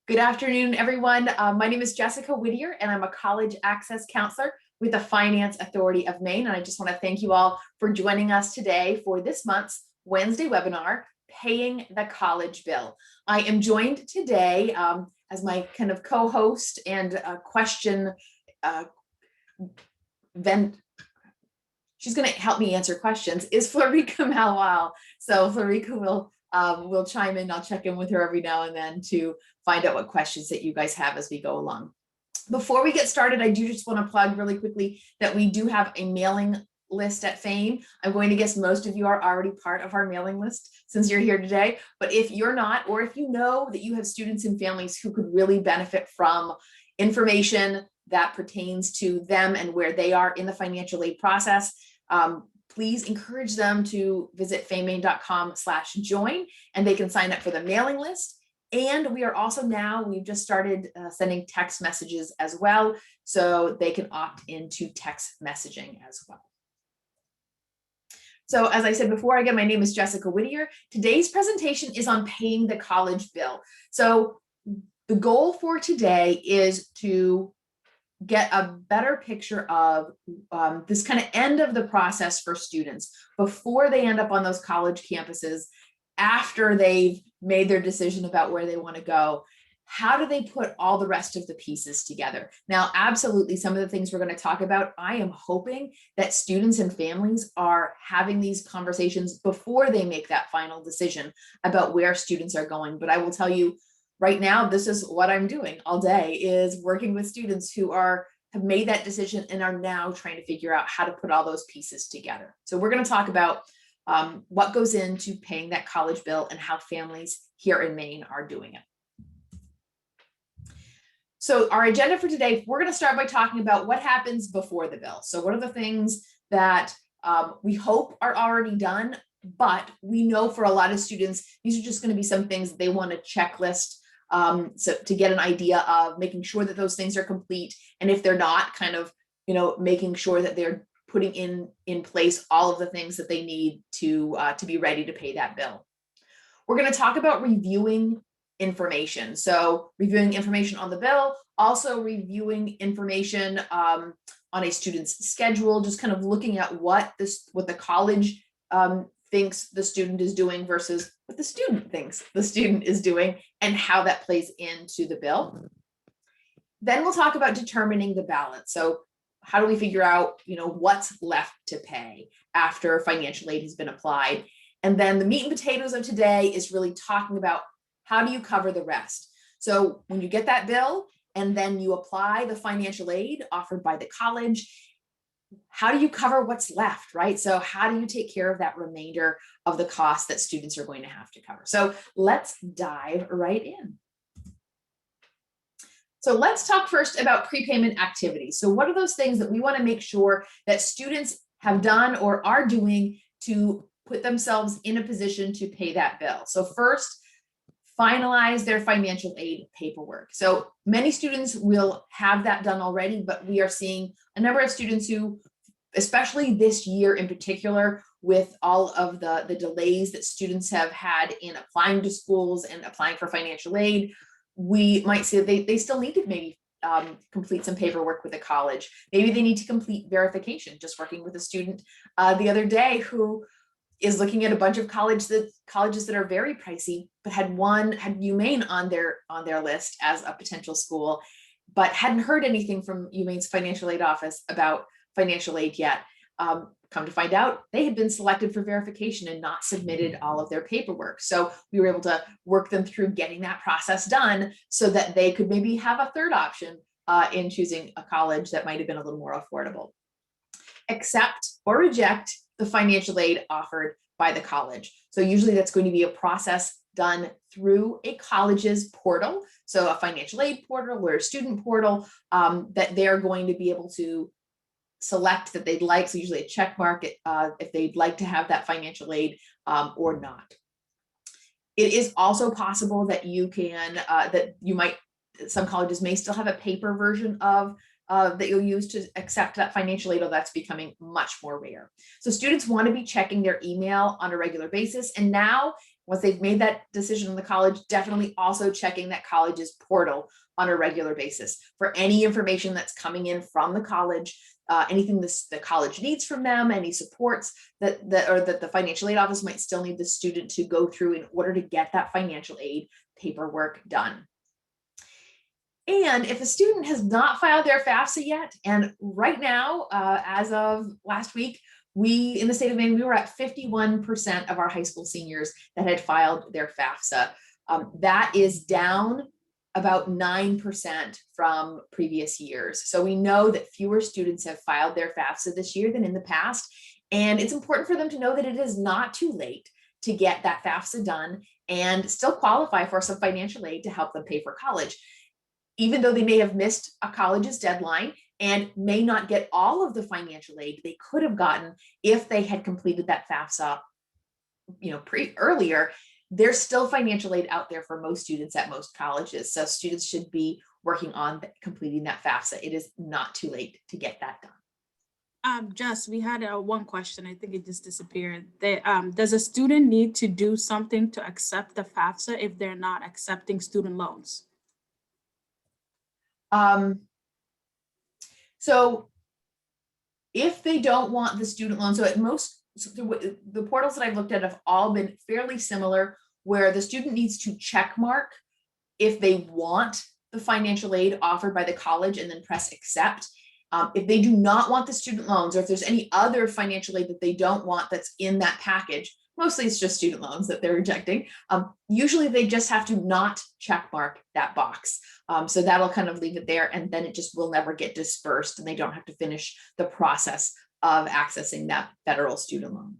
Good afternoon, everyone. My name is Jessica Whittier, and I'm a college access counselor with the Finance Authority of Maine. And I just want to thank you all for joining us today for this month's Wednesday webinar, Paying the College Bill. I am joined today as my kind of co-host and question she's going to help me answer questions, is Florica Malwal. So Florica will chime in. I'll check in with her every now and then to find out what questions that you guys have as we go along. Before we get started, I do just want to plug really quickly that we do have a mailing list at FAME. I'm going to guess most of you are already part of our mailing list since you're here today. But if you're not, or if you know that you have students and families who could really benefit from information that pertains to them and where they are in the financial aid process, please encourage them to visit famemaine.com/join, and they can sign up for the mailing list. And we are also we've just started sending text messages as well, so they can opt into text messaging as well. So as I said before, again, my name is Jessica Whittier. Today's presentation is on paying the college bill. So the goal for today is to get a better picture of this kind of end of the process for students before they end up on those college campuses, after they've made their decision about where they want to go. How do they put all the rest of the pieces together? Now, absolutely, some of the things we're going to talk about, I am hoping that students and families are having these conversations before they make that final decision about where students are going. But I will tell you, right now, this is what I'm doing all day, is working with students who have made that decision and are now trying to figure out how to put all those pieces together. So we're going to talk about what goes into paying that college bill and how families here in Maine are doing it. So our agenda for today, we're going to start by talking about what happens before the bill. So what are the things that we hope are already done, but we know for a lot of students, these are just going to be some things they want to checklist, so to get an idea of making sure that those things are complete. And if they're not, kind of, making sure that they're putting in place all of the things that they need to be ready to pay that bill. We're going to talk about reviewing information. So reviewing information on the bill, also reviewing information on a student's schedule, just kind of looking at what the college thinks the student is doing versus what the student thinks the student is doing, and how that plays into the bill. Then we'll talk about determining the balance. So how do we figure out, what's left to pay after financial aid has been applied? And then the meat and potatoes of today is really talking about how do you cover the rest? So when you get that bill and then you apply the financial aid offered by the college, how do you cover what's left, right? So how do you take care of that remainder of the cost that students are going to have to cover? So let's dive right in. So let's talk first about prepayment activities. So what are those things that we want to make sure that students have done or are doing to put themselves in a position to pay that bill? So first, finalize their financial aid paperwork. So many students will have that done already, but we are seeing a number of students who, especially this year in particular, with all of the delays that students have had in applying to schools and applying for financial aid, we might see that they still need to maybe complete some paperwork with the college. Maybe they need to complete verification. Just working with a student the other day who is looking at a bunch of colleges that are very pricey, but had UMaine on their list as a potential school, but hadn't heard anything from UMaine's financial aid office about financial aid yet. Come to find out, they had been selected for verification and not submitted all of their paperwork. So we were able to work them through getting that process done so that they could maybe have a third option in choosing a college that might have been a little more affordable. Accept or reject the financial aid offered by the college. So usually that's going to be a process done through a college's portal. So a financial aid portal or a student portal that they're going to be able to select that they'd like. So usually a check mark if they'd like to have that financial aid or not. It is also possible that some colleges may still have a paper version of that you'll use to accept that financial aid, that's becoming much more rare. So students want to be checking their email on a regular basis. And now, once they've made that decision in the college, definitely also checking that college's portal on a regular basis for any information that's coming in from the college, anything the college needs from them, any supports that the financial aid office might still need the student to go through in order to get that financial aid paperwork done. And if a student has not filed their FAFSA yet, and right now, as of last week, we in the state of Maine, we were at 51% of our high school seniors that had filed their FAFSA. That is down about 9% from previous years. So we know that fewer students have filed their FAFSA this year than in the past. And it's important for them to know that it is not too late to get that FAFSA done and still qualify for some financial aid to help them pay for college. Even though they may have missed a college's deadline and may not get all of the financial aid they could have gotten if they had completed that FAFSA, earlier, there's still financial aid out there for most students at most colleges. So students should be working on completing that FAFSA. It is not too late to get that done. Jess, we had one question. I think it just disappeared. Does a student need to do something to accept the FAFSA if they're not accepting student loans? So if they don't want the student loan, so at most, the portals that I've looked at have all been fairly similar, where the student needs to check mark if they want the financial aid offered by the college and then press accept. If they do not want the student loans, or if there's any other financial aid that they don't want that's in that package, mostly it's just student loans that they're rejecting. Usually they just have to not check mark that box. So that'll kind of leave it there, and then it just will never get dispersed and they don't have to finish the process of accessing that federal student loan.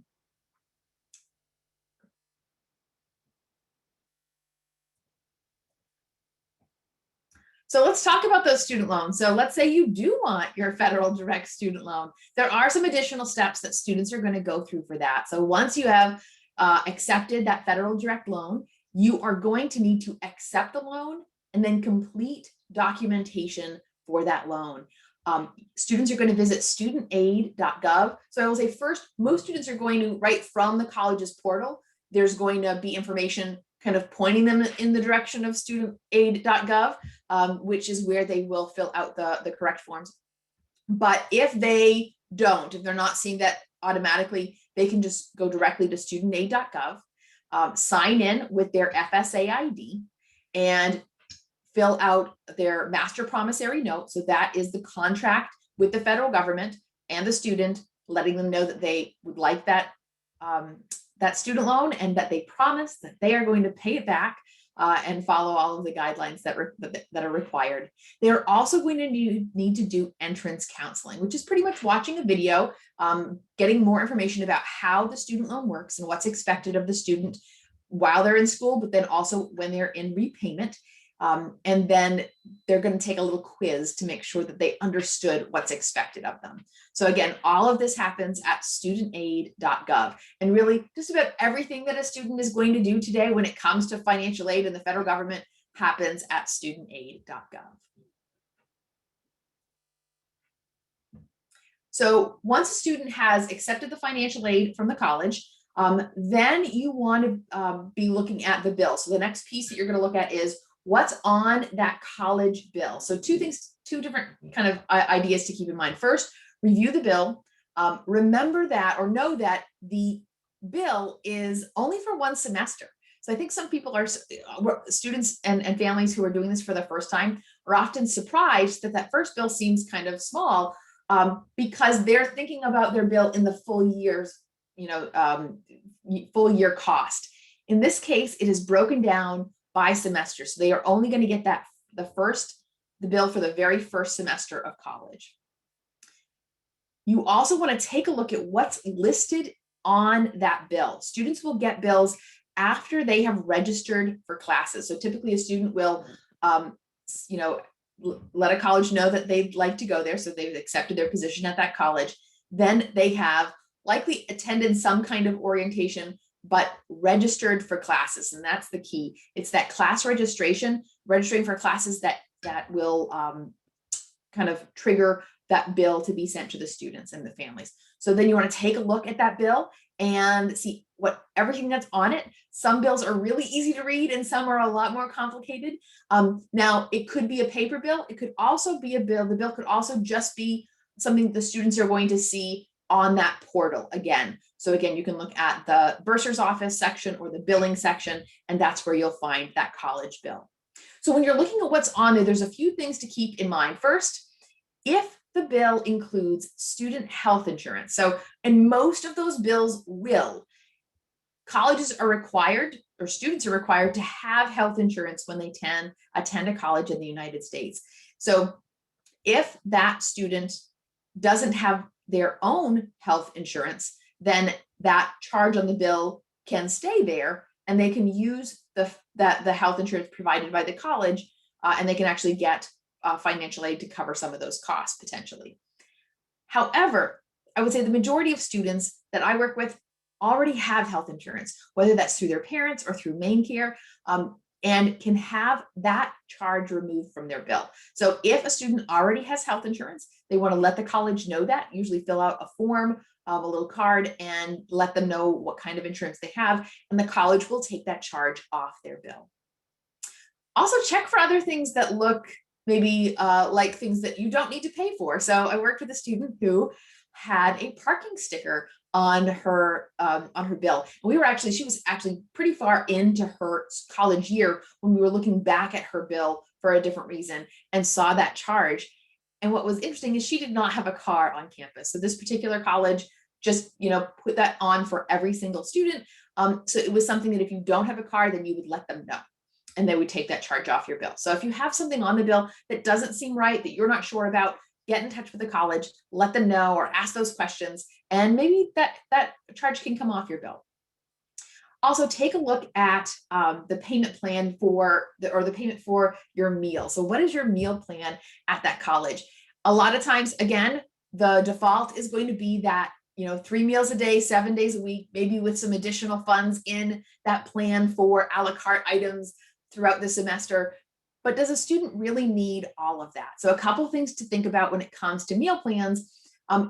So let's talk about those student loans. So let's say you do want your federal direct student loan. There are some additional steps that students are going to go through for that. So once you have accepted that federal direct loan, you are going to need to accept the loan and then complete documentation for that loan. Students are going to visit studentaid.gov. So I will say first, most students are going to, right from the college's portal, there's going to be information kind of pointing them in the direction of studentaid.gov, which is where they will fill out the correct forms. But if they don't, if they're not seeing that automatically, they can just go directly to studentaid.gov, sign in with their FSA ID, and fill out their master promissory note. So that is the contract with the federal government and the student, letting them know that they would like that that student loan and that they promise that they are going to pay it back and follow all of the guidelines that are required. They're also going to need to do entrance counseling, which is pretty much watching a video, getting more information about how the student loan works and what's expected of the student while they're in school, but then also when they're in repayment. And then they're going to take a little quiz to make sure that they understood what's expected of them. So again, all of this happens at studentaid.gov. And really just about everything that a student is going to do today when it comes to financial aid in the federal government happens at studentaid.gov. So once a student has accepted the financial aid from the college, then you want to be looking at the bill. So the next piece that you're going to look at is what's on that college bill. So two different kind of ideas to keep in mind. First, review the bill. Remember that, or know that the bill is only for one semester. So I think some people are, students and families who are doing this for the first time are often surprised that that first bill seems kind of small, because they're thinking about their bill in the full year's, full year cost. In this case, it is broken down by semester. So they are only going to get the bill for the very first semester of college. You also want to take a look at what's listed on that bill. Students will get bills after they have registered for classes. So typically a student will, let a college know that they'd like to go there. So they've accepted their position at that college. Then they have likely attended some kind of orientation, but registered for classes. And that's the key. It's that class registering for classes that will kind of trigger that bill to be sent to the students and the families. So then you want to take a look at that bill and see what everything that's on it. Some bills are really easy to read and some are a lot more complicated. Now it could be a paper bill. It could also be a bill. The bill could also just be something the students are going to see on that portal again. So again, you can look at the bursar's office section or the billing section, and that's where you'll find that college bill. So when you're looking at what's on there, there's a few things to keep in mind. First, if the bill includes student health insurance. So, and most of those bills will, colleges are required, or students are required to have health insurance when they attend a college in the United States. So if that student doesn't have their own health insurance, then that charge on the bill can stay there and they can use the health insurance provided by the college, and they can actually get financial aid to cover some of those costs potentially. However, I would say the majority of students that I work with already have health insurance, whether that's through their parents or through main care, and can have that charge removed from their bill. So if a student already has health insurance, they want to let the college know that, usually fill out a form, a little card, and let them know what kind of insurance they have, and the college will take that charge off their bill. Also check for other things that look maybe like things that you don't need to pay for. So I worked with a student who had a parking sticker on her bill. And she was actually pretty far into her college year when we were looking back at her bill for a different reason and saw that charge. And what was interesting is she did not have a car on campus. So this particular college just, put that on for every single student. So it was something that if you don't have a car, then you would let them know, and they would take that charge off your bill. So if you have something on the bill that doesn't seem right, that you're not sure about, get in touch with the college, let them know, or ask those questions, and maybe that charge can come off your bill. Also, take a look at the payment plan the payment for your meal. So what is your meal plan at that college? A lot of times, again, the default is going to be that 3 meals a day, 7 days a week, maybe with some additional funds in that plan for a la carte items throughout the semester. But does a student really need all of that? So a couple things to think about when it comes to meal plans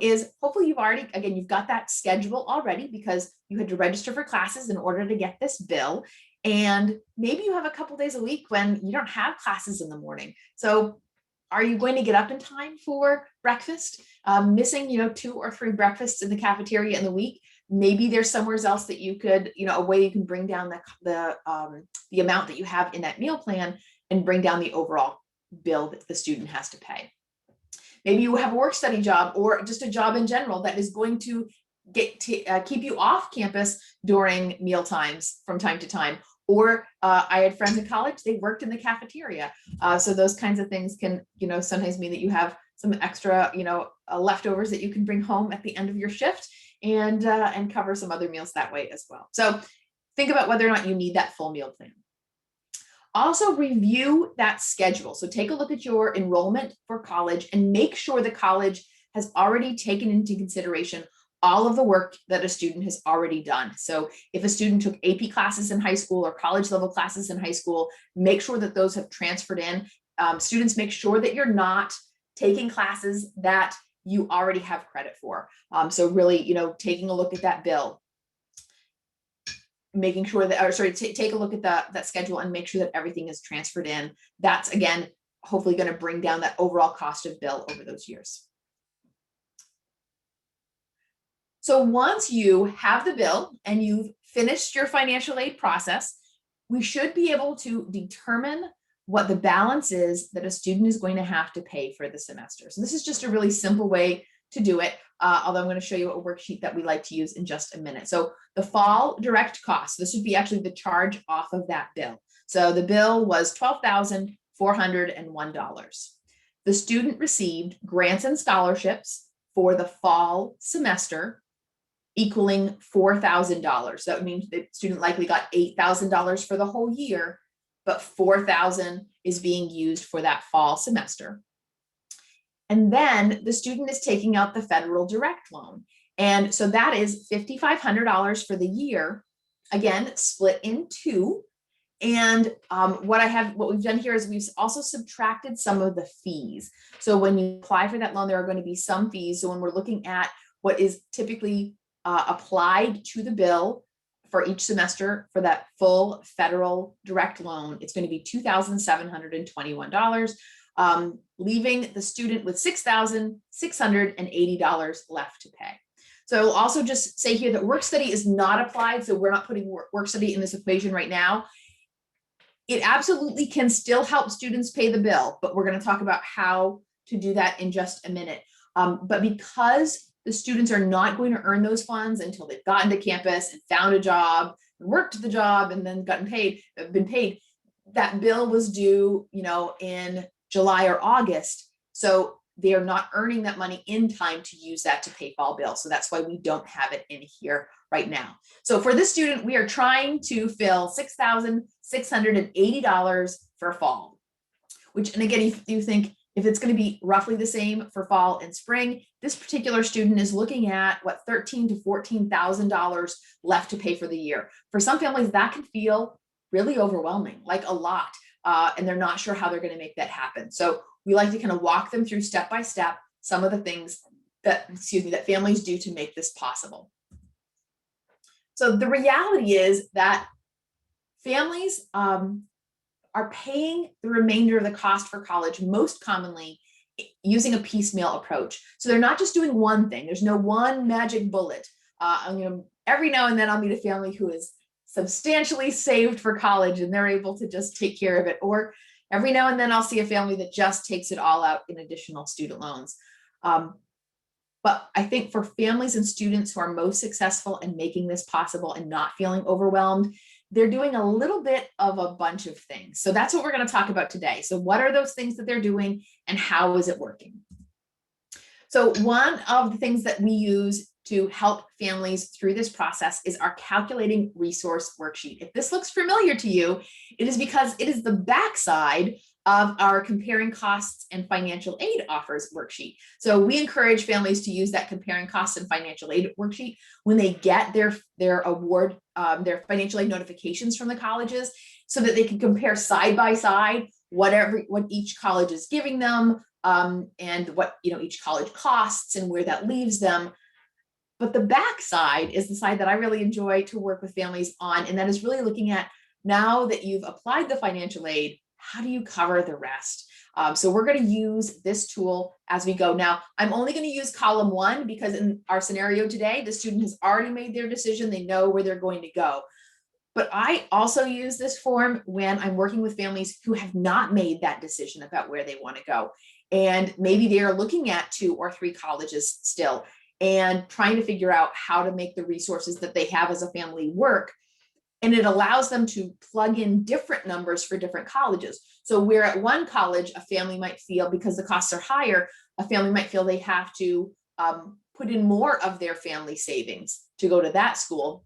is hopefully you've got that schedule already because you had to register for classes in order to get this bill. And maybe you have a couple days a week when you don't have classes in the morning. So are you going to get up in time for breakfast? Missing, 2 or 3 breakfasts in the cafeteria in the week. Maybe there's somewhere else that you could, a way you can bring down the amount that you have in that meal plan and bring down the overall bill that the student has to pay. Maybe you have a work study job or just a job in general that is going to keep you off campus during meal times from time to time. Or I had friends in college, they worked in the cafeteria. So those kinds of things can, sometimes mean that you have some extra, leftovers that you can bring home at the end of your shift and cover some other meals that way as well. So think about whether or not you need that full meal plan. Also review that schedule. So take a look at your enrollment for college and make sure the college has already taken into consideration all of the work that a student has already done. So if a student took AP classes in high school or college level classes in high school, make sure that those have transferred in. Students, make sure that you're not taking classes that you already have credit for. So really, taking a look at that bill, making sure that, take a look at that schedule and make sure that everything is transferred in. That's, again, hopefully going to bring down that overall cost of bill over those years. So once you have the bill and you've finished your financial aid process, we should be able to determine what the balance is that a student is going to have to pay for the semester. So this is just a really simple way to do it, although I'm going to show you a worksheet that we like to use in just a minute. So the fall direct cost, this would be actually the charge off of that bill. So the bill was $12,401. The student received grants and scholarships for the fall semester equaling $4,000. That means the student likely got $8,000 for the whole year, but $4,000 is being used for that fall semester. And then the student is taking out the federal direct loan. And so that is $5,500 for the year, again, split in 2. And what we've done here is we've also subtracted some of the fees. So when you apply for that loan, there are going to be some fees. So when we're looking at what is typically applied to the bill for each semester for that full federal direct loan, it's going to be $2,721, leaving the student with $6,680 left to pay. So I'll also just say here that work study is not applied. So we're not putting work study in this equation right now. It absolutely can still help students pay the bill, but we're going to talk about how to do that in just a minute. But because the students are not going to earn those funds until they've gotten to campus and found a job, and worked the job, and then been paid, that bill was due, in July or August. So they are not earning that money in time to use that to pay fall bills. So that's why we don't have it in here right now. So for this student, we are trying to fill $6,680 for fall, which, and again, if you think if it's going to be roughly the same for fall and spring, this particular student is looking at what, $13,000 to $14,000 left to pay for the year. For some families, that can feel really overwhelming, like a lot, and they're not sure how they're going to make that happen. So we like to kind of walk them through step by step some of the things that families do to make this possible. So the reality is that families are paying the remainder of the cost for college most commonly using a piecemeal approach. So they're not just doing one thing. There's no one magic bullet. Every now and then I'll meet a family who is substantially saved for college and they're able to just take care of it. Or every now and then I'll see a family that just takes it all out in additional student loans. But I think for families and students who are most successful in making this possible and not feeling overwhelmed, they're doing a little bit of a bunch of things. So that's what we're going to talk about today. So what are those things that they're doing and how is it working? So one of the things that we use to help families through this process is our calculating resource worksheet. If this looks familiar to you, it is because it is the backside of our comparing costs and financial aid offers worksheet. So we encourage families to use that comparing costs and financial aid worksheet when they get their award, their financial aid notifications from the colleges, so that they can compare side by side what each college is giving them, and what each college costs and where that leaves them. But the backside is the side that I really enjoy to work with families on, and that is really looking at, now that you've applied the financial aid, how do you cover the rest? So we're going to use this tool as we go. Now, I'm only going to use column 1 because in our scenario today, the student has already made their decision. They know where they're going to go. But I also use this form when I'm working with families who have not made that decision about where they want to go. And maybe they are looking at 2 or 3 colleges still and trying to figure out how to make the resources that they have as a family work. And it allows them to plug in different numbers for different colleges. So where at one college, a family might feel, because the costs are higher, a family might feel they have to put in more of their family savings to go to that school.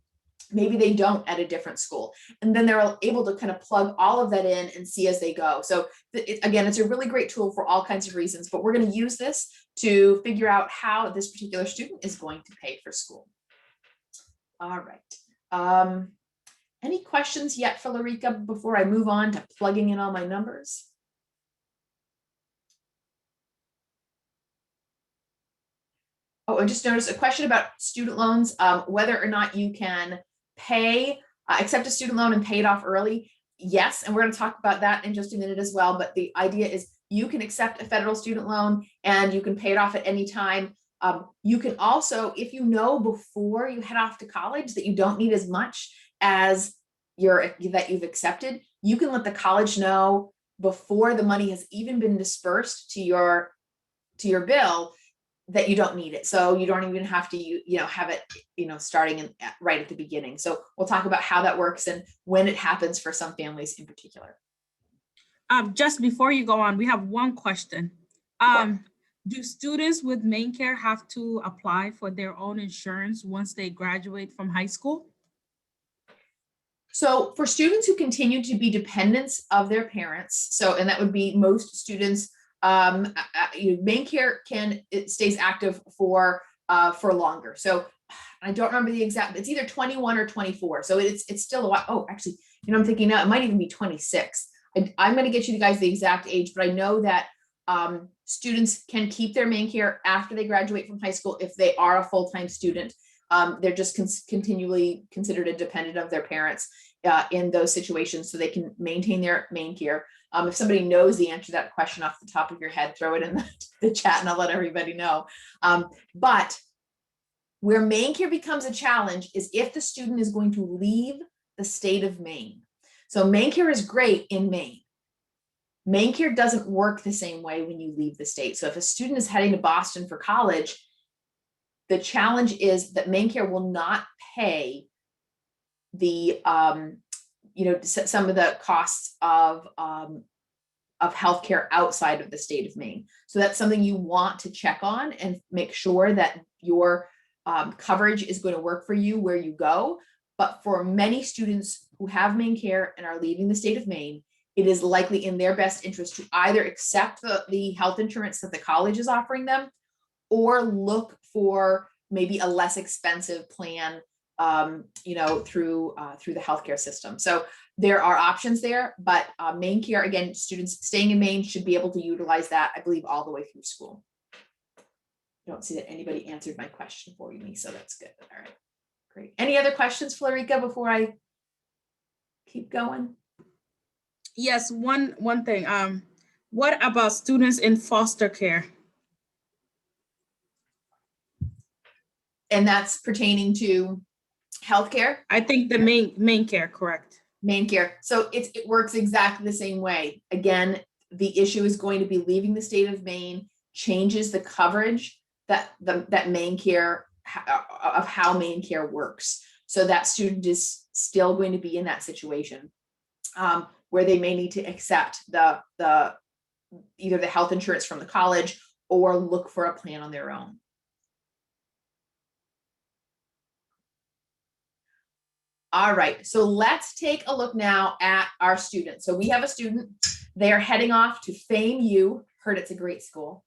Maybe they don't at a different school. And then they're able to kind of plug all of that in and see as they go. So again, it's a really great tool for all kinds of reasons, but we're going to use this to figure out how this particular student is going to pay for school. All right. Any questions yet for Larika before I move on to plugging in all my numbers? Oh, I just noticed a question about student loans, whether or not you can accept a student loan and pay it off early. Yes, and we're going to talk about that in just a minute as well. But the idea is you can accept a federal student loan and you can pay it off at any time. You can also, if you know before you head off to college that you don't need as much as that you've accepted, you can let the college know before the money has even been dispersed to your bill that you don't need it. So you don't even have to have it starting right at the beginning. So we'll talk about how that works and when it happens for some families in particular. Just before you go on, we have one question. Sure. Do students with main care have to apply for their own insurance once they graduate from high school? So for students who continue to be dependents of their parents, and that would be most students, main care it stays active for longer. So I don't remember the exact, it's either 21 or 24. So it's still a while. Oh, actually, I'm thinking now it might even be 26. I'm going to get you guys the exact age, but I know that students can keep their main care after they graduate from high school if they are a full-time student. They're just continually considered a dependent of their parents in those situations, so they can maintain their main care. If somebody knows the answer to that question off the top of your head, throw it in the chat and I'll let everybody know. But where main care becomes a challenge is if the student is going to leave the state of Maine. So main care is great in Maine. Main care doesn't work the same way when you leave the state. So if a student is heading to Boston for college, the challenge is that main care will not pay the some of the costs of healthcare outside of the state of Maine. So that's something you want to check on and make sure that your coverage is going to work for you where you go. But for many students who have main care and are leaving the state of Maine, it is likely in their best interest to either accept the health insurance that the college is offering them, or look for maybe a less expensive plan, through the healthcare system. So there are options there, but main care, again, students staying in Maine should be able to utilize that, I believe, all the way through school. I don't see that anybody answered my question for me, so that's good. All right, great. Any other questions, Florica, before I keep going? Yes, one thing. What about students in foster care? And that's pertaining to healthcare? I think the main care, correct. Main care. So it works exactly the same way. Again, the issue is going to be leaving the state of Maine changes the coverage that main care of how main care works. So that student is still going to be in that situation where they may need to accept either the health insurance from the college or look for a plan on their own. All right, so let's take a look now at our students. So we have a student, they are heading off to FAMU, heard it's a great school.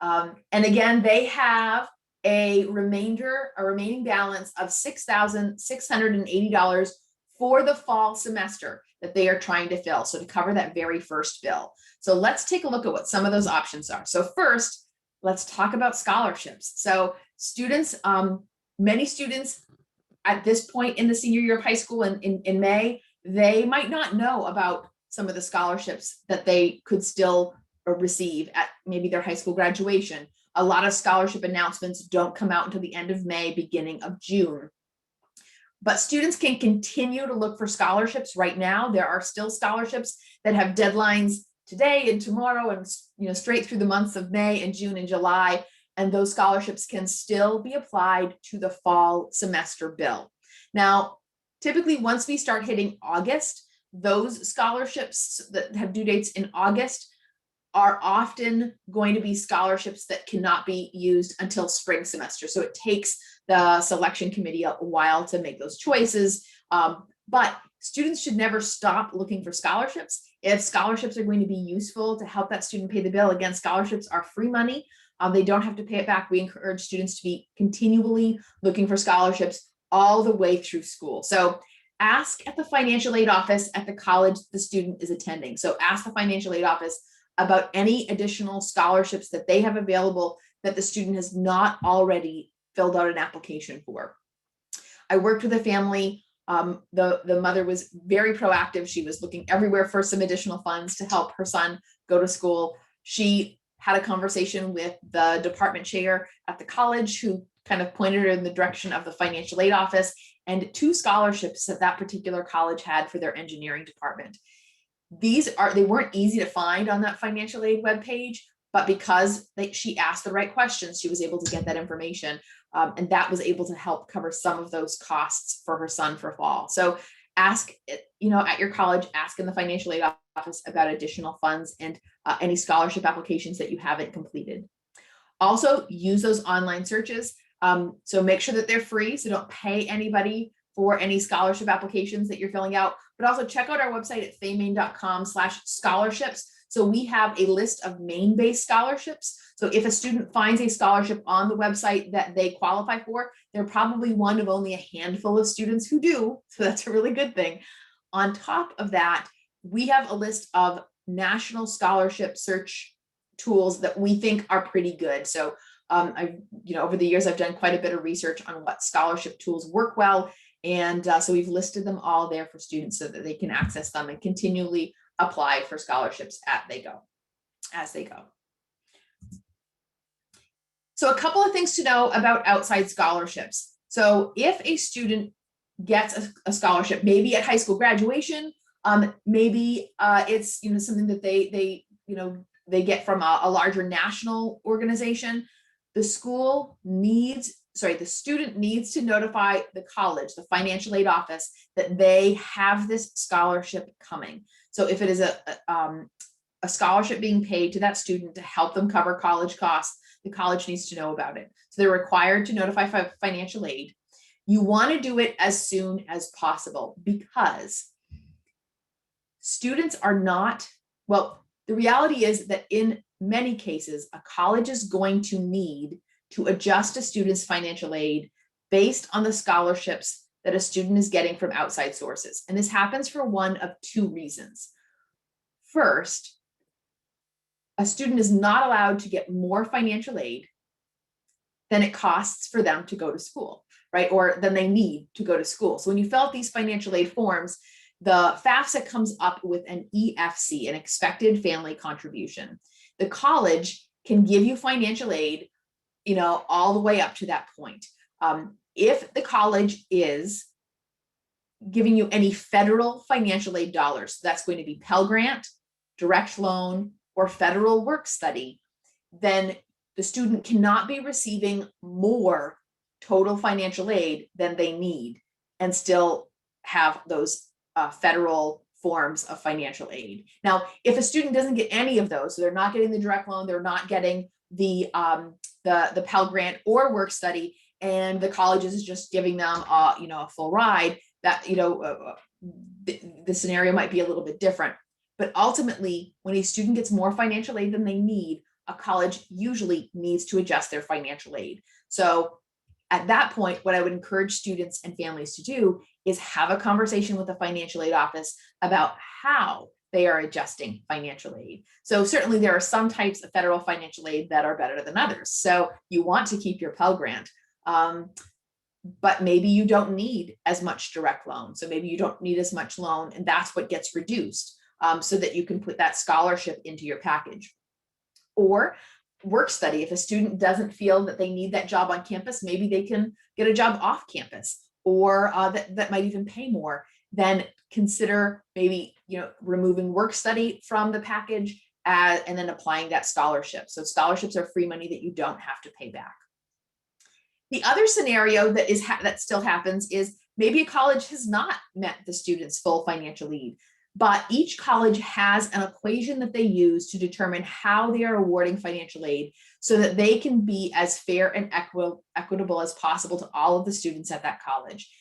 And again, they have a remaining balance of $6,680 for the fall semester that they are trying to fill. So to cover that very first bill. So let's take a look at what some of those options are. So first, let's talk about scholarships. So students, many students at this point in the senior year of high school in May, they might not know about some of the scholarships that they could still receive at maybe their high school graduation. A lot of scholarship announcements don't come out until the end of May, beginning of June. But students can continue to look for scholarships right now. There are still scholarships that have deadlines today and tomorrow and straight through the months of May and June and July. And those scholarships can still be applied to the fall semester bill. Now, typically once we start hitting August, those scholarships that have due dates in August are often going to be scholarships that cannot be used until spring semester. So it takes the selection committee a while to make those choices. But students should never stop looking for scholarships. If scholarships are going to be useful to help that student pay the bill, again, scholarships are free money. They don't have to pay it back. We encourage students to be continually looking for scholarships all the way through school. So ask at the financial aid office at the college the student is attending. So ask the financial aid office about any additional scholarships that they have available that the student has not already filled out an application for. I worked with a family. The mother was very proactive. She was looking everywhere for some additional funds to help her son go to school. She had a conversation with the department chair at the college who kind of pointed her in the direction of the financial aid office and 2 scholarships that particular college had for their engineering department. They weren't easy to find on that financial aid webpage, but because she asked the right questions, she was able to get that information. And that was able to help cover some of those costs for her son for fall. So ask, at your college, ask in the financial aid office about additional funds and any scholarship applications that you haven't completed. Also use those online searches. So make sure that they're free. So don't pay anybody for any scholarship applications that you're filling out, but also check out our website at faymaine.com/scholarships. So we have a list of Maine-based scholarships. So if a student finds a scholarship on the website that they qualify for, They're probably one of only a handful of students who do, so that's a really good thing. On top of that, we have a list of national scholarship search tools that we think are pretty good. So over the years, I've done quite a bit of research on what scholarship tools work well. And so we've listed them all there for students so that they can access them and continually apply for scholarships as they go. So a couple of things to know about outside scholarships. So if a student gets a scholarship, maybe at high school graduation, maybe it's something that they get from a larger national organization, the student needs to notify the college, the financial aid office, that they have this scholarship coming. So if it is a scholarship being paid to that student to help them cover college costs, the college needs to know about it. So they're required to notify financial aid. You want to do it as soon as possible because students are not, well, the reality is that in many cases, a college is going to need to adjust a student's financial aid based on the scholarships that a student is getting from outside sources. And this happens for one of two reasons. First, a student is not allowed to get more financial aid than it costs for them to go to school, right? Or than they need to go to school. So when you fill out these financial aid forms, the FAFSA comes up with an EFC, an expected family contribution. The college can give you financial aid, all the way up to that point. If the college is giving you any federal financial aid dollars, so that's going to be Pell Grant, direct loan, or federal work study, then the student cannot be receiving more total financial aid than they need and still have those federal forms of financial aid. Now, if a student doesn't get any of those, so they're not getting the direct loan, they're not getting the Pell Grant or work study, and the college is just giving them a full ride, that the scenario might be a little bit different. But ultimately, when a student gets more financial aid than they need, a college usually needs to adjust their financial aid. So at that point, what I would encourage students and families to do is have a conversation with the financial aid office about how they are adjusting financial aid. So certainly there are some types of federal financial aid that are better than others. So you want to keep your Pell Grant, but maybe you don't need as much direct loan. So maybe you don't need as much loan, and that's what gets reduced, so that you can put that scholarship into your package. Or work study. If a student doesn't feel that they need that job on campus, maybe they can get a job off campus, or that might even pay more. Then consider maybe removing work study from the package and then applying that scholarship. So scholarships are free money that you don't have to pay back. The other scenario that still happens is maybe a college has not met the student's full financial need, but each college has an equation that they use to determine how they are awarding financial aid so that they can be as fair and equitable as possible to all of the students at that college.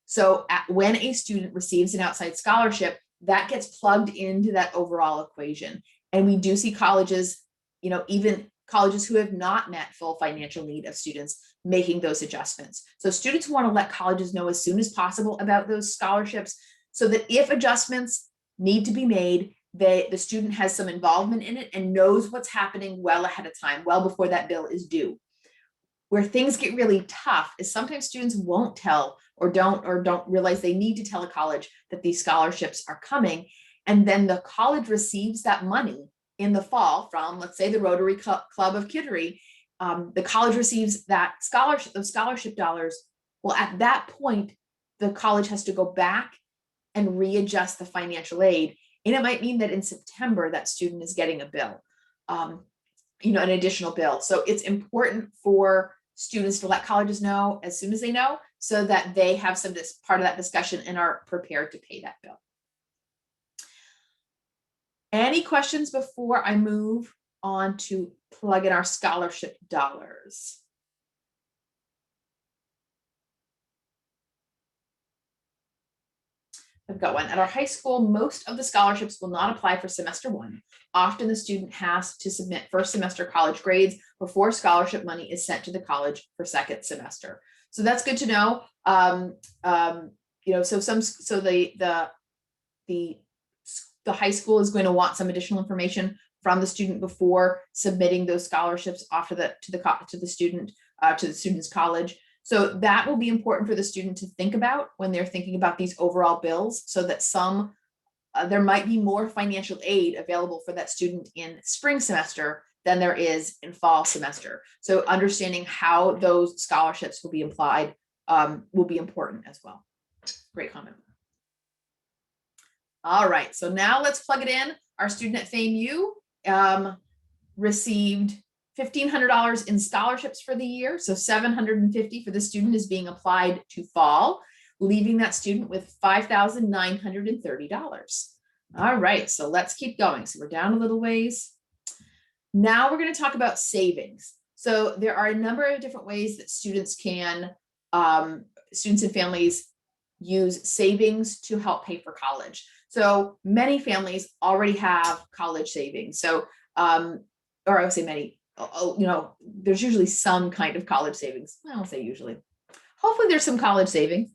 So when a student receives an outside scholarship, that gets plugged into that overall equation. And we do see colleges, even colleges who have not met full financial need of students, making those adjustments. So students want to let colleges know as soon as possible about those scholarships so that if adjustments need to be made, the student has some involvement in it and knows what's happening well ahead of time, well before that bill is due. Where things get really tough is sometimes students won't tell or don't realize they need to tell a college that these scholarships are coming. And then the college receives that money in the fall from, let's say, the Rotary Club of Kittery. The college receives that scholarship dollars. Well, at that point, the college has to go back and readjust the financial aid. And it might mean that in September, that student is getting a bill, an additional bill. So it's important for students to let colleges know as soon as they know, so that they have some part of that discussion and are prepared to pay that bill. Any questions before I move on to plug in our scholarship dollars? I've got one. At our high school, most of the scholarships will not apply for semester one. Often the student has to submit first semester college grades before scholarship money is sent to the college for second semester. So that's good to know. You know, so the high school is going to want some additional information from the student before submitting those scholarships off to the student's college. So that will be important for the student to think about when they're thinking about these overall bills, so that there might be more financial aid available for that student in spring semester than there is in fall semester. So understanding how those scholarships will be applied will be important as well. Great comment. All right, so now let's plug it in. Our student at FAMU received $1,500 in scholarships for the year. So $750 for the student is being applied to fall, leaving that student with $5,930. All right, so let's keep going. So we're down a little ways. Now we're going to talk about savings. So there are a number of different ways that students and families use savings to help pay for college. So many families already have college savings. So, or I would say many, you know, there's usually some kind of college savings. I won't say usually. Hopefully there's some college savings,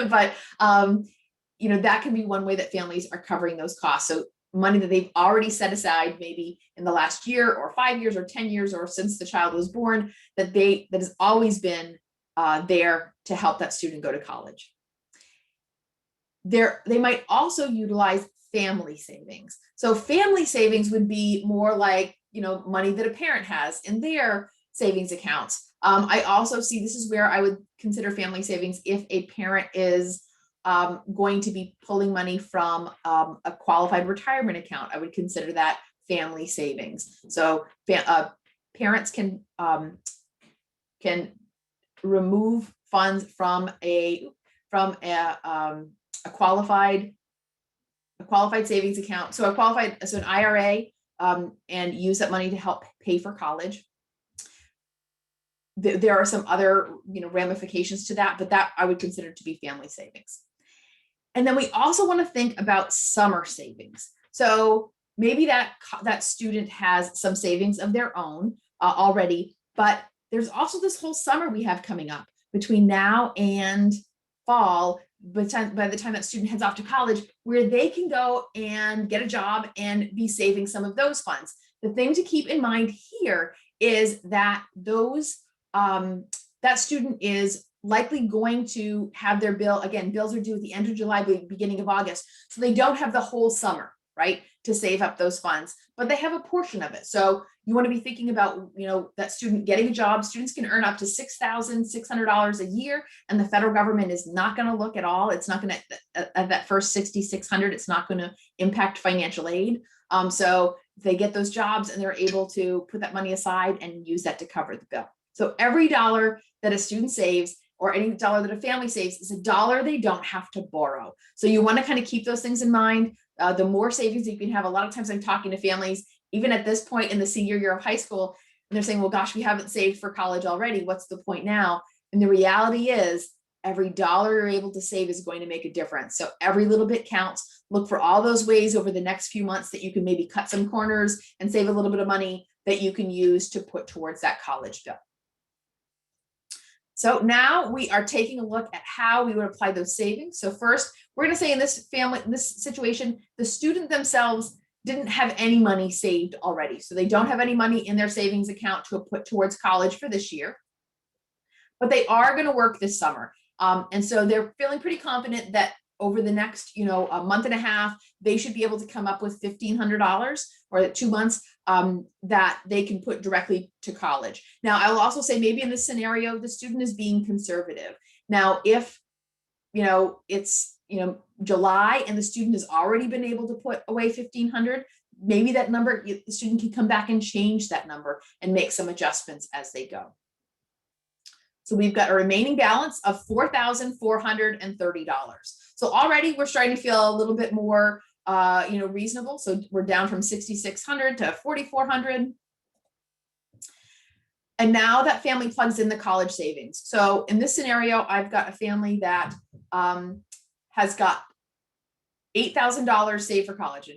but you know, that can be one way that families are covering those costs. So money that they've already set aside, maybe in the last year or 5 years or 10 years, or since the child was born, that has always been there to help that student go to college. They might also utilize family savings. So family savings would be more like, you know, money that a parent has in their savings accounts. I also see this is where I would consider family savings if a parent is going to be pulling money from a qualified retirement account. I would consider that family savings. So parents can remove funds from a qualified savings account, so an IRA, and use that money to help pay for college. There are some other, you know, ramifications to that, but that I would consider to be family savings. And then we also want to think about summer savings. So maybe that student has some savings of their own already, but there's also this whole summer we have coming up between now and fall, by the time that student heads off to college, where they can go and get a job and be saving some of those funds. The thing to keep in mind here is that that student is likely going to have their bill, again, bills are due at the end of July, beginning of August. So they don't have the whole summer, right, to save up those funds, but they have a portion of it. So you want to be thinking about, you know, that student getting a job. Students can earn up to $6,600 a year, and the federal government is not going to look at all. It's not going to, at that first $6,600, it's not going to impact financial aid. So they get those jobs and they're able to put that money aside and use that to cover the bill. So every dollar that a student saves, or any dollar that a family saves, is a dollar they don't have to borrow. So you want to kind of keep those things in mind. The more savings you can have, a lot of times I'm talking to families, even at this point in the senior year of high school, and they're saying, well, gosh, we haven't saved for college already. What's the point now? And the reality is every dollar you're able to save is going to make a difference. So every little bit counts. Look for all those ways over the next few months that you can maybe cut some corners and save a little bit of money that you can use to put towards that college bill. So now we are taking a look at how we would apply those savings. So first, we're going to say in this situation, the student themselves didn't have any money saved already. So they don't have any money in their savings account to put towards college for this year, but they are going to work this summer. And so they're feeling pretty confident that over the next, you know, a month and a half, they should be able to come up with $1,500, or 2 months, that they can put directly to college. Now, I will also say maybe in this scenario, the student is being conservative. Now, if, you know, it's, you know, July and the student has already been able to put away $1,500, maybe that number, the student can come back and change that number and make some adjustments as they go. So we've got a remaining balance of $4,430. So already we're starting to feel a little bit more, you know, reasonable. So we're down from 6,600 to 4,400. And now that family plugs in the college savings. So in this scenario, I've got a family that has got $8,000 saved for college.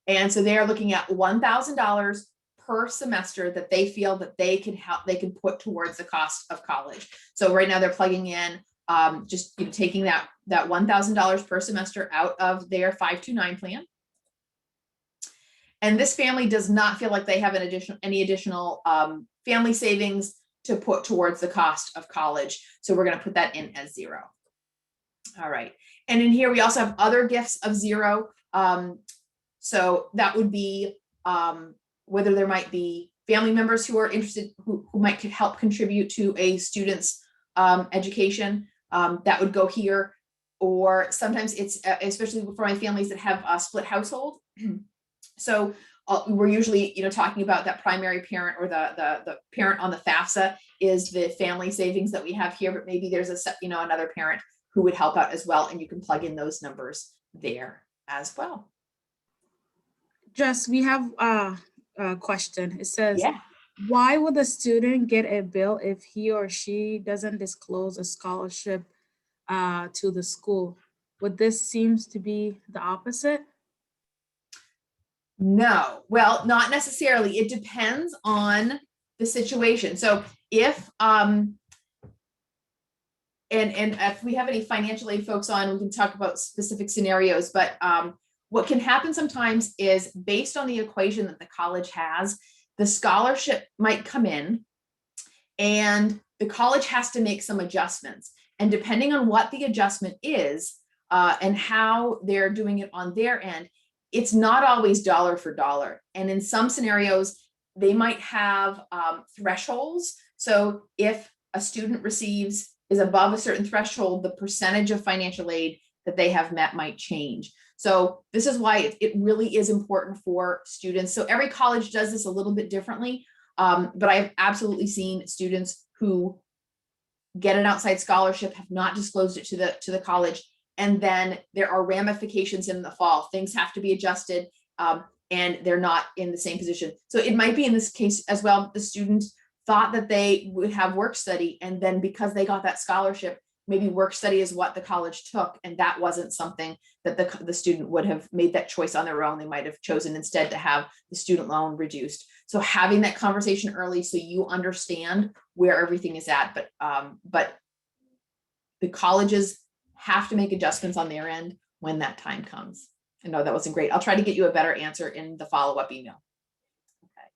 And so they are looking at $1,000 per semester that they feel that they can put towards the cost of college. So right now they're plugging in just taking that $1,000 per semester out of their 529 plan. And this family does not feel like they have any additional family savings to put towards the cost of college. So we're going to put that in as 0. All right. And in here, we also have other gifts of 0. So that would be whether there might be family members who are interested, who might help contribute to a student's education. That would go here. Or sometimes it's, especially for my families that have a split household. So we're usually, talking about that primary parent or the parent on the FAFSA is the family savings that we have here, but maybe there's another parent who would help out as well. And you can plug in those numbers there as well. Jess, we have a question. It says, Yeah. why would the student get a bill if he or she doesn't disclose a scholarship to the school? Would this seems to be the opposite? No, well, not necessarily. It depends on the situation. So if and if we have any financial aid folks on, we can talk about specific scenarios, but what can happen sometimes is based on the equation that the college has, the scholarship might come in and the college has to make some adjustments. And depending on what the adjustment is and how they're doing it on their end, it's not always dollar for dollar. And in some scenarios, they might have thresholds. So if a student is above a certain threshold, the percentage of financial aid that they have met might change. So this is why it really is important for students. So every college does this a little bit differently, but I've absolutely seen students who get an outside scholarship, have not disclosed it to the college, and then there are ramifications in the fall. Things have to be adjusted, and they're not in the same position. So it might be in this case as well, the student thought that they would have work study, and then because they got that scholarship, maybe work study is what the college took, and that wasn't something that the student would have made that choice on their own. They might have chosen instead to have the student loan reduced. So having that conversation early so you understand where everything is at, but the colleges have to make adjustments on their end when that time comes. I know that wasn't great. I'll try to get you a better answer in the follow-up email. Okay.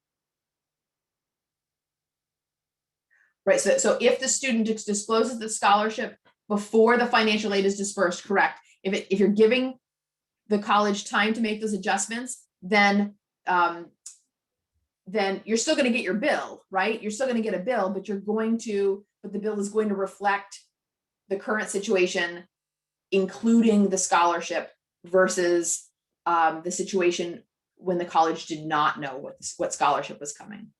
Right, so if the student discloses the scholarship before the financial aid is dispersed, correct. If you're giving the college time to make those adjustments, then you're still going to get your bill, right? You're still going to get a bill, but the bill is going to reflect the current situation, including the scholarship versus the situation when the college did not know what scholarship was coming.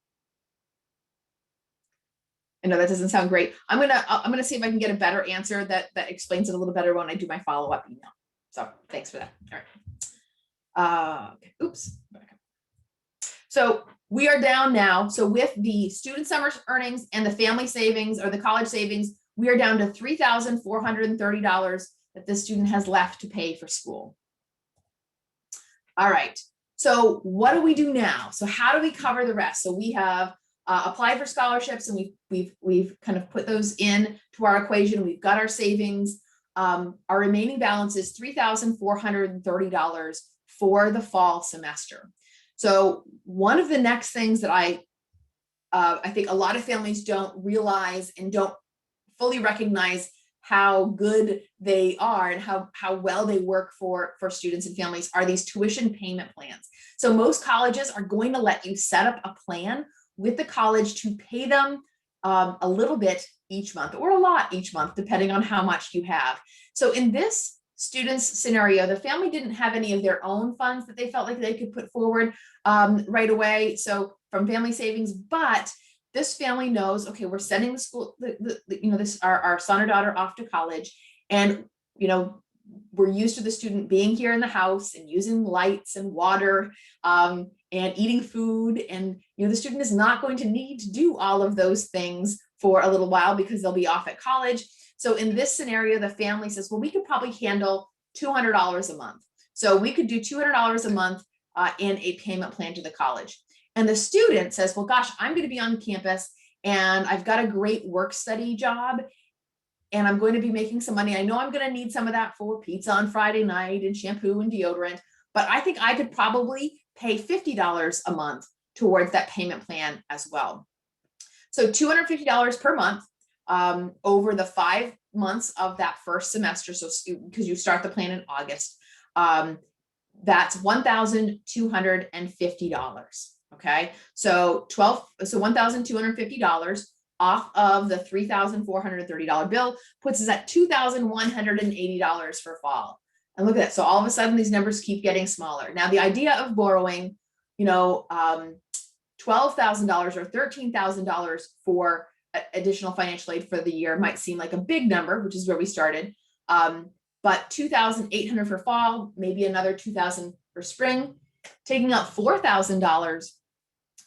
I know that doesn't sound great. I'm gonna see if I can get a better answer that explains it a little better when I do my follow-up email. So thanks for that. All right. Okay. Oops. So we are down now. So with the student summer earnings and the family savings or the college savings, we are down to $3,430 that the student has left to pay for school. All right. So what do we do now? So how do we cover the rest? So we have applied for scholarships, and we've kind of put those in to our equation. We've got our savings. Our remaining balance is $3,430 for the fall semester. So one of the next things that I think a lot of families don't realize and don't fully recognize how good they are and how well they work for students and families are these tuition payment plans. So most colleges are going to let you set up a plan with the college to pay them a little bit each month or a lot each month, depending on how much you have. So in this student's scenario, the family didn't have any of their own funds that they felt like they could put forward right away. So from family savings, but this family knows, okay, we're sending the school, our son or daughter off to college, and we're used to the student being here in the house and using lights and water and eating food, and the student is not going to need to do all of those things for a little while because they'll be off at college. So in this scenario, the family says, well, we could probably handle $200 a month. So we could do $200 a month in a payment plan to the college. And the student says, well, gosh, I'm going to be on campus and I've got a great work study job and I'm going to be making some money. I know I'm going to need some of that for pizza on Friday night and shampoo and deodorant, but I think I could probably pay $50 a month towards that payment plan as well. So $250 per month over the 5 months of that first semester. So because you start the plan in August, that's $1,250. Okay, so $1,250 off of the $3,430 bill puts us at $2,180 for fall. And look at that. So all of a sudden, these numbers keep getting smaller. Now, the idea of borrowing, $12,000 or $13,000 for additional financial aid for the year might seem like a big number, which is where we started. But $2,800 for fall, maybe another $2,000 for spring, taking out $4,000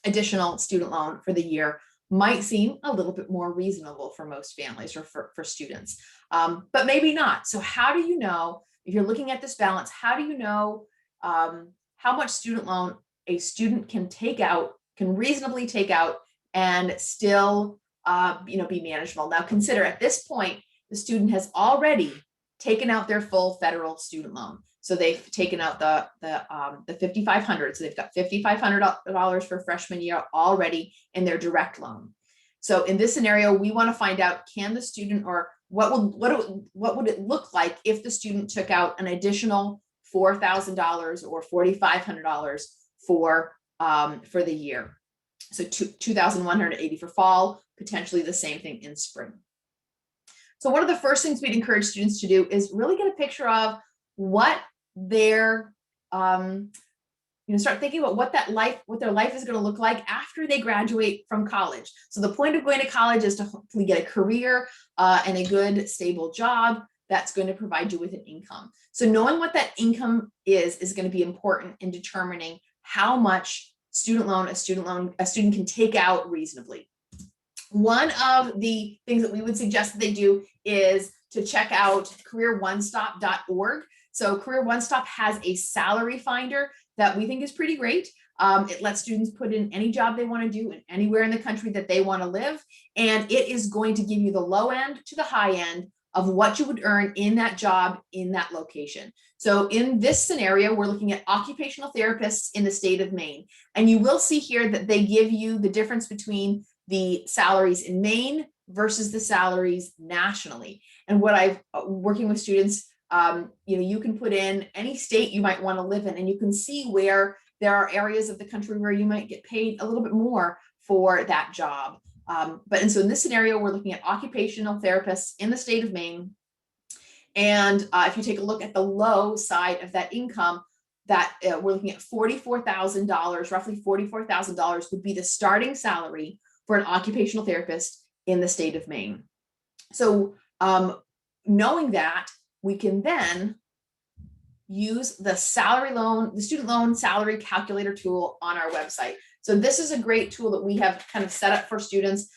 additional student loan for the year might seem a little bit more reasonable for most families or for students, but maybe not. So how do you know, if you're looking at this balance, how do you know how much student loan a student can reasonably take out and still be manageable? Now consider at this point, the student has already taken out their full federal student loan. So they've taken out the $5,500. So they've got $5,500 for freshman year already in their direct loan. So in this scenario, we want to find out, can the student, or what would it look like if the student took out an additional $4,000 or $4,500 for the year. So $2,180 for fall, potentially the same thing in spring. So one of the first things we'd encourage students to do is really get a picture of what their, start thinking about what their life is going to look like after they graduate from college. So the point of going to college is to hopefully get a career and a good, stable job that's going to provide you with an income. So knowing what that income is going to be important in determining how much student loan a student can take out reasonably. One of the things that we would suggest that they do is to check out careeronestop.org. So Career One Stop has a salary finder that we think is pretty great. It lets students put in any job they want to do and anywhere in the country that they want to live. And it is going to give you the low end to the high end of what you would earn in that job in that location. So in this scenario, we're looking at occupational therapists in the state of Maine. And you will see here that they give you the difference between the salaries in Maine versus the salaries nationally. And what I've working with students, you can put in any state you might want to live in, and you can see where there are areas of the country where you might get paid a little bit more for that job. And so in this scenario, we're looking at occupational therapists in the state of Maine. And if you take a look at the low side of that income, that we're looking at $44,000, roughly $44,000 would be the starting salary for an occupational therapist in the state of Maine. So knowing that, we can then use the student loan salary calculator tool on our website. So this is a great tool that we have kind of set up for students.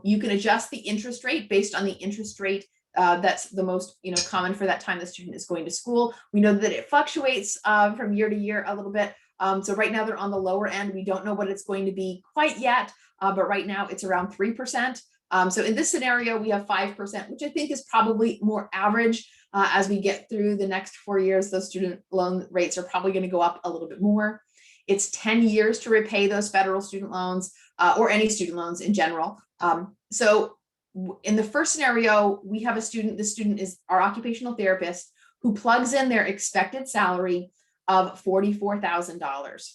You can adjust the interest rate based on the interest rate that's the most common for that time the student is going to school. We know that it fluctuates from year to year a little bit. So right now they're on the lower end. We don't know what it's going to be quite yet, but right now it's around 3%. So in this scenario, we have 5%, which I think is probably more average. As we get through the next 4 years, those student loan rates are probably going to go up a little bit more. It's 10 years to repay those federal student loans or any student loans in general. So in the first scenario, we have a student, the student is our occupational therapist who plugs in their expected salary of $44,000.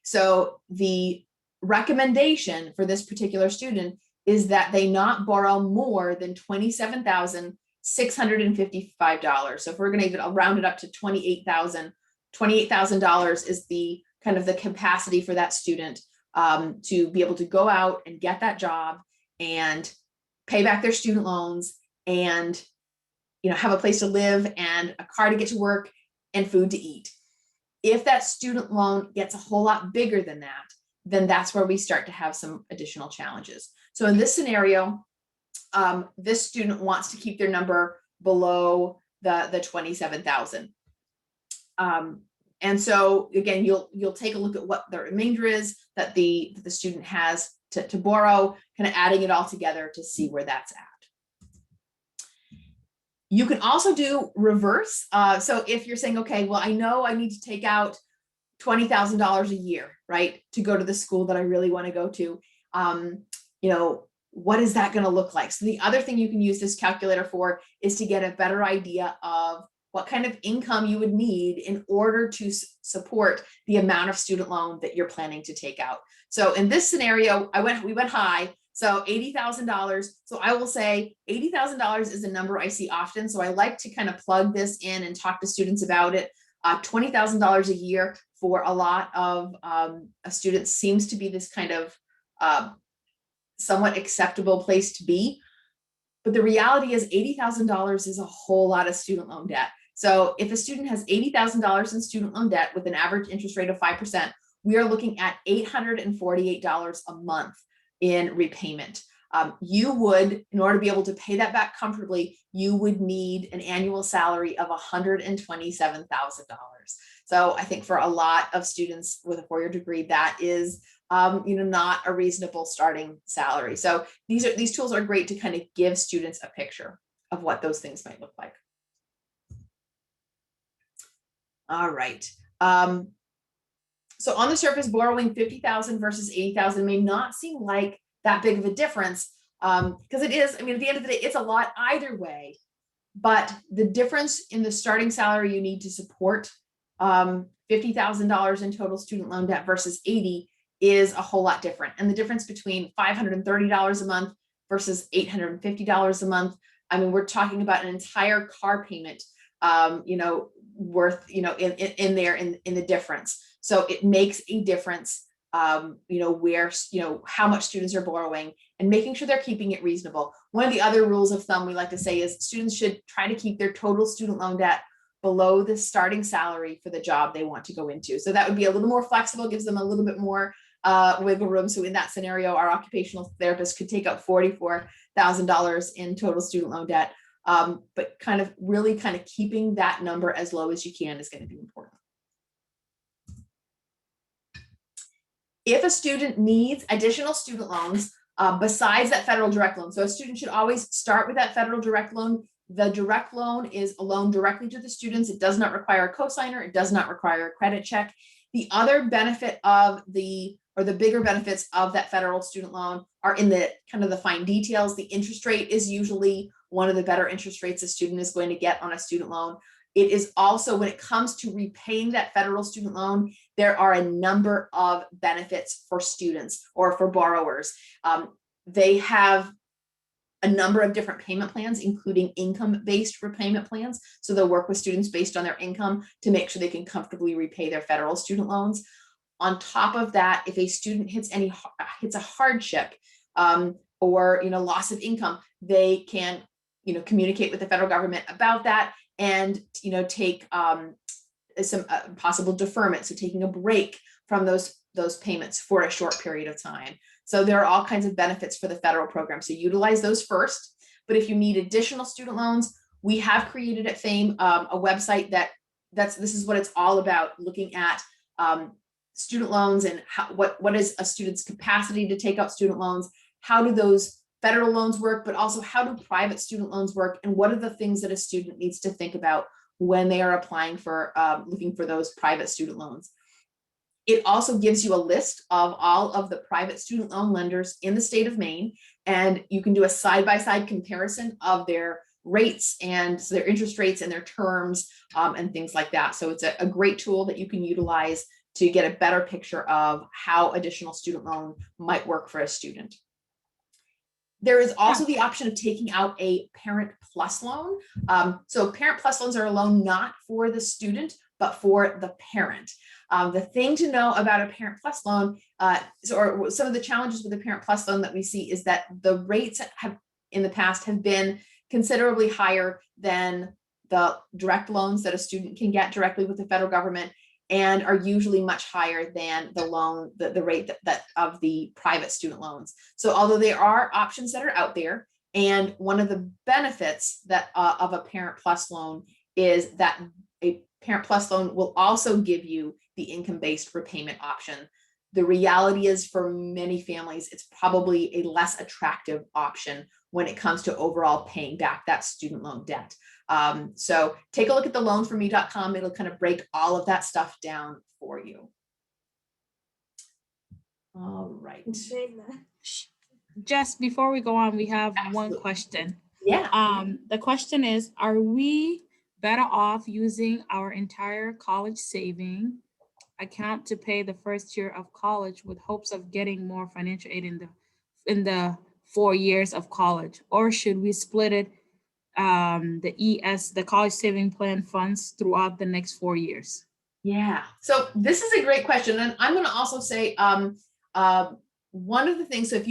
So the recommendation for this particular student is that they not borrow more than $27,655. So if we're going to even round it up to $28,000 is the kind of the capacity for that student to be able to go out and get that job and pay back their student loans and have a place to live and a car to get to work and food to eat. If that student loan gets a whole lot bigger than that, then that's where we start to have some additional challenges. So in this scenario, this student wants to keep their number below the 27,000. And And so again, you'll take a look at what the remainder is that the student has to borrow, kind of adding it all together to see where that's at. You can also do reverse. So if you're saying, okay, well, I know I need to take out $20,000 a year, right, to go to the school that I really want to go to, what is that going to look like? So the other thing you can use this calculator for is to get a better idea of what kind of income you would need in order to support the amount of student loan that you're planning to take out. So in this scenario, we went high, so $80,000. So I will say $80,000 is a number I see often. So I like to kind of plug this in and talk to students about it. $20,000 a year for a lot of students seems to be this kind of somewhat acceptable place to be. But the reality is $80,000 is a whole lot of student loan debt. So if a student has $80,000 in student loan debt with an average interest rate of 5%, we are looking at $848 a month in repayment. You would, in order to be able to pay that back comfortably, you would need an annual salary of $127,000. So I think for a lot of students with a four-year degree, that is not a reasonable starting salary. So these tools are great to kind of give students a picture of what those things might look like. All right. So on the surface, borrowing $50,000 versus $80,000 may not seem like that big of a difference, because it is. I mean, at the end of the day, it's a lot either way. But the difference in the starting salary you need to support $50,000 in total student loan debt versus $80,000 is a whole lot different. And the difference between $530 a month versus $850 a month, I mean, we're talking about an entire car payment, worth, in the difference. So it makes a difference, where, how much students are borrowing and making sure they're keeping it reasonable. One of the other rules of thumb we like to say is students should try to keep their total student loan debt below the starting salary for the job they want to go into. So that would be a little more flexible, gives them a little bit more wiggle room. So in that scenario, our occupational therapist could take out $44,000 in total student loan debt. But kind of keeping that number as low as you can is going to be important. If a student needs additional student loans besides that federal direct loan, so a student should always start with that federal direct loan. The direct loan is a loan directly to the students. It does not require a cosigner. It does not require a credit check. The other benefit of the bigger benefits of that federal student loan are in the kind of the fine details. The interest rate is usually one of the better interest rates a student is going to get on a student loan. It is also, when it comes to repaying that federal student loan, there are a number of benefits for students or for borrowers. They have a number of different payment plans, including income-based repayment plans. So they'll work with students based on their income to make sure they can comfortably repay their federal student loans. On top of that, if a student hits a hardship or loss of income, they can communicate with the federal government about that and take some possible deferment, so taking a break from those payments for a short period of time. So there are all kinds of benefits for the federal program. So utilize those first. But if you need additional student loans, we have created at FAME a website this is what it's all about, looking at student loans and what is a student's capacity to take out student loans, how do those federal loans work, but also how do private student loans work, and what are the things that a student needs to think about when they are applying for looking for those private student loans. It also gives you a list of all of the private student loan lenders in the state of Maine, and you can do a side-by-side comparison of their rates and their interest rates and their terms and things like that. So it's a great tool that you can utilize to get a better picture of how additional student loan might work for a student. There is also the option of taking out a Parent Plus loan. So Parent Plus loans are a loan not for the student, but for the parent. The thing to know about a Parent Plus loan, or some of the challenges with the Parent Plus loan that we see, is that the rates in the past have been considerably higher than the direct loans that a student can get directly with the federal government, and are usually much higher than the rate that of the private student loans. So although there are options that are out there, and one of the benefits that of a Parent Plus loan is that a Parent Plus loan will also give you the income-based repayment option. The reality is, for many families, it's probably a less attractive option when it comes to overall paying back that student loan debt. So take a look at the loanforme.com. It'll kind of break all of that stuff down for you. All right. Jess, before we go on, we have Absolutely. one question. Yeah. The question is, are we better off using our entire college saving account to pay the first year of college with hopes of getting more financial aid in the 4 years of college? Or should we split it, the college saving plan funds throughout the next 4 years? Yeah, so this is a great question, and I'm going to also say one of the things. So if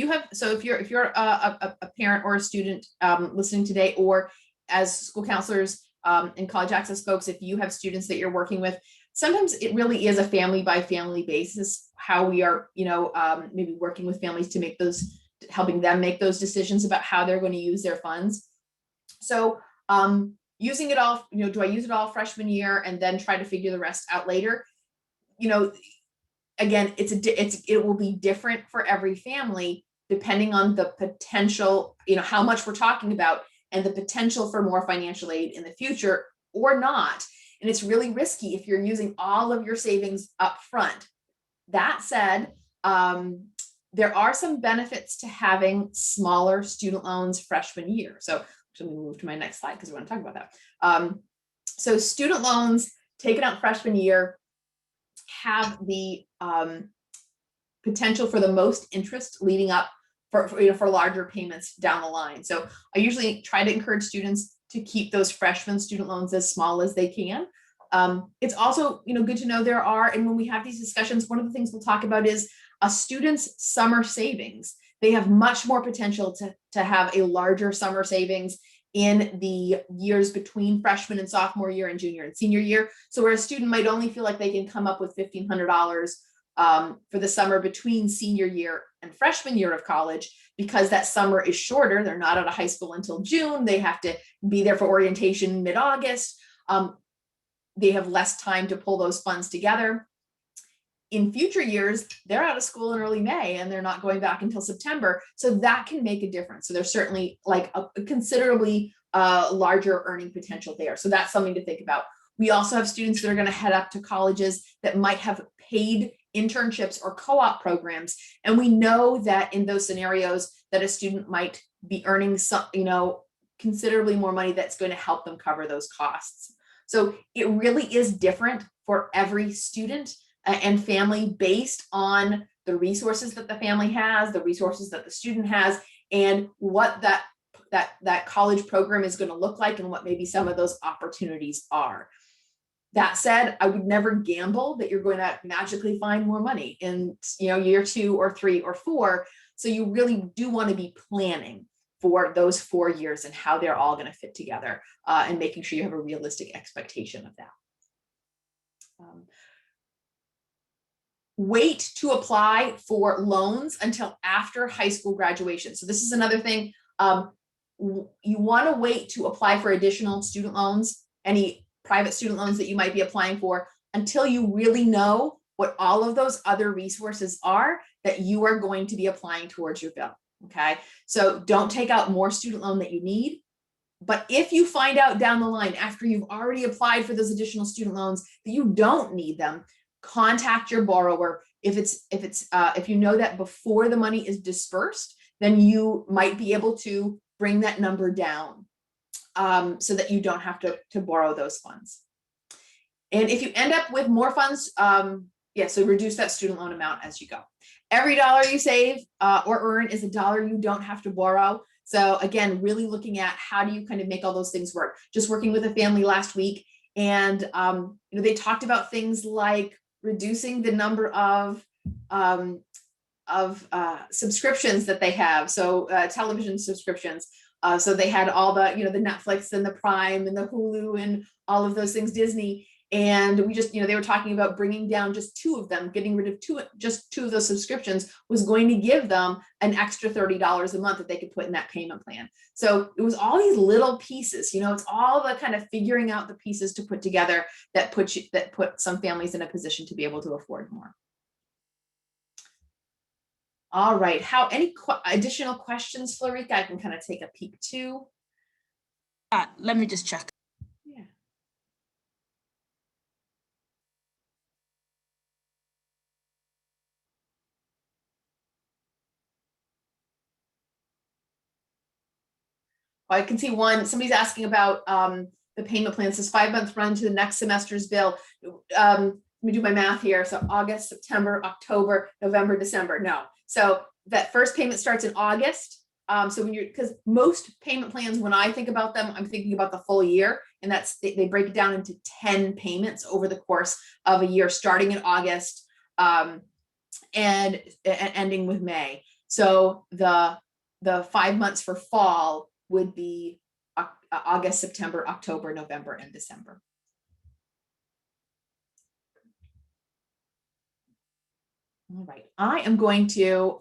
you're a parent or a student listening today, or as school counselors and college access folks, if you have students that you're working with, sometimes it really is a family by family basis how we are, maybe working with families to make those, helping them make those decisions about how they're going to use their funds. So using it all, do I use it all freshman year and then try to figure the rest out later? Again, it will be different for every family depending on the potential, how much we're talking about and the potential for more financial aid in the future or not. And it's really risky if you're using all of your savings up front. That said, there are some benefits to having smaller student loans freshman year. So let me move to my next slide because we want to talk about that. So student loans taken out freshman year have the potential for the most interest leading up for larger payments down the line. So I usually try to encourage students to keep those freshman student loans as small as they can. It's also good to know there are, and when we have these discussions, one of the things we'll talk about is a student's summer savings. They have much more potential to have a larger summer savings in the years between freshman and sophomore year and junior and senior year. So where a student might only feel like they can come up with $1,500 for the summer between senior year and freshman year of college, because that summer is shorter. They're not out of high school until June. They have to be there for orientation mid-August. They have less time to pull those funds together. In future years, they're out of school in early May and they're not going back until September. So that can make a difference. So there's certainly like a considerably larger earning potential there. So that's something to think about. We also have students that are going to head up to colleges that might have paid internships or co-op programs. And we know that in those scenarios that a student might be earning some, considerably more money that's going to help them cover those costs. So it really is different for every student and family based on the resources that the family has, the resources that the student has, and what that college program is going to look like and what maybe some of those opportunities are. That said, I would never gamble that you're going to magically find more money in year 2 or 3 or 4. So you really do want to be planning for those 4 years and how they're all going to fit together and making sure you have a realistic expectation of that. Wait to apply for loans until after high school graduation. So this is another thing. You want to wait to apply for additional student loans, any private student loans that you might be applying for, until you really know what all of those other resources are that you are going to be applying towards your bill. Okay, so don't take out more student loan that you need. But if you find out down the line after you've already applied for those additional student loans that you don't need them, contact your borrower. If you know that before the money is dispersed, then you might be able to bring that number down so that you don't have to borrow those funds. And if you end up with more funds, so reduce that student loan amount as you go. Every dollar you save or earn is a dollar you don't have to borrow. So again, really looking at how do you kind of make all those things work. Just working with a family last week, and they talked about things like reducing the number of subscriptions that they have. So television subscriptions. So they had all the the Netflix and the Prime and the Hulu and all of those things, Disney. And we just, they were talking about bringing down just 2 of them, getting rid of just two of those subscriptions was going to give them an extra $30 a month that they could put in that payment plan. So it was all these little pieces, it's all the kind of figuring out the pieces to put together that put some families in a position to be able to afford more. All right, any additional questions, Florica? I can kind of take a peek too. Let me just check. Yeah. I can see somebody's asking about the payment plan. It says 5-month run to the next semester's bill. Let me do my math here. So August, September, October, November, December. No. So that first payment starts in August. So because most payment plans, when I think about them, I'm thinking about the full year, and they break it down into 10 payments over the course of a year, starting in August and ending with May. So the 5 months for fall would be August, September, October, November, and December. All right, I am going to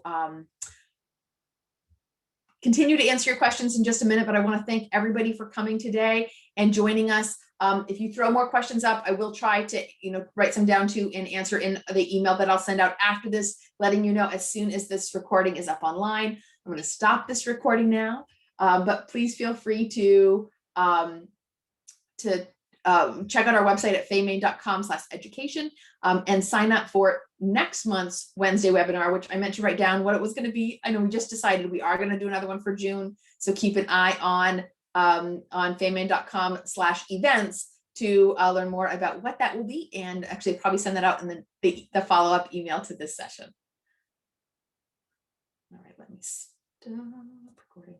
continue to answer your questions in just a minute, but I want to thank everybody for coming today and joining us. If you throw more questions up, I will try to, write some down too and answer in the email that I'll send out after this, letting you know as soon as this recording is up online. I'm going to stop this recording now, but please feel free to check out our website at faymain.com/education and sign up for next month's Wednesday webinar, which I meant to write down what it was going to be. I know we just decided we are going to do another one for June. So keep an eye on faymain.com/events to learn more about what that will be, and actually probably send that out in the follow-up email to this session. All right, let me stop recording.